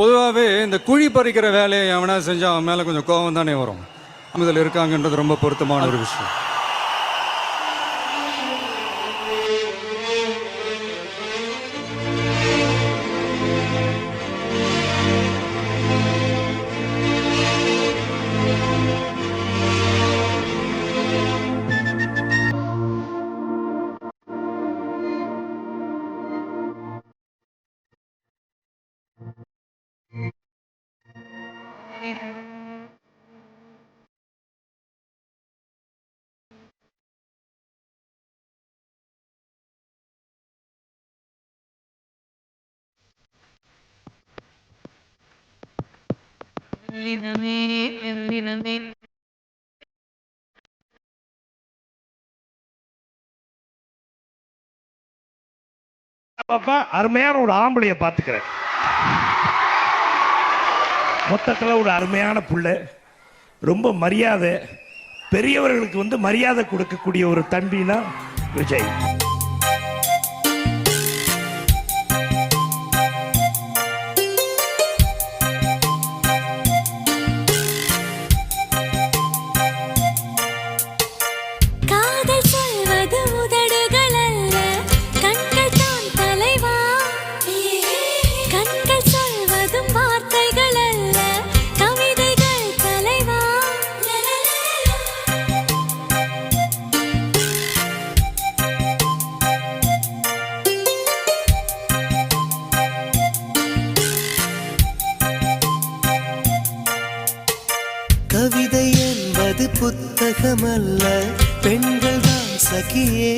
பொதுவாகவே இந்த குழி பறிக்கிற வேலையை எவனா செஞ்சால் அவன் மேலே கொஞ்சம் கோபம் தானே வரும். இதில் இருக்காங்கன்றது ரொம்ப பொருத்தமான ஒரு விஷயம். அருமையான ஒரு ஆம்பளைய பாத்துக்கிறேன். மொத்தத்துல ஒரு அருமையான புள்ள, ரொம்ப மரியாதை, பெரியவர்களுக்கு மரியாதை கொடுக்கக்கூடிய ஒரு தம்பினா விஜய். கவிதை என்பது புத்தகமல்ல, பெண்கள் தான் சகியே.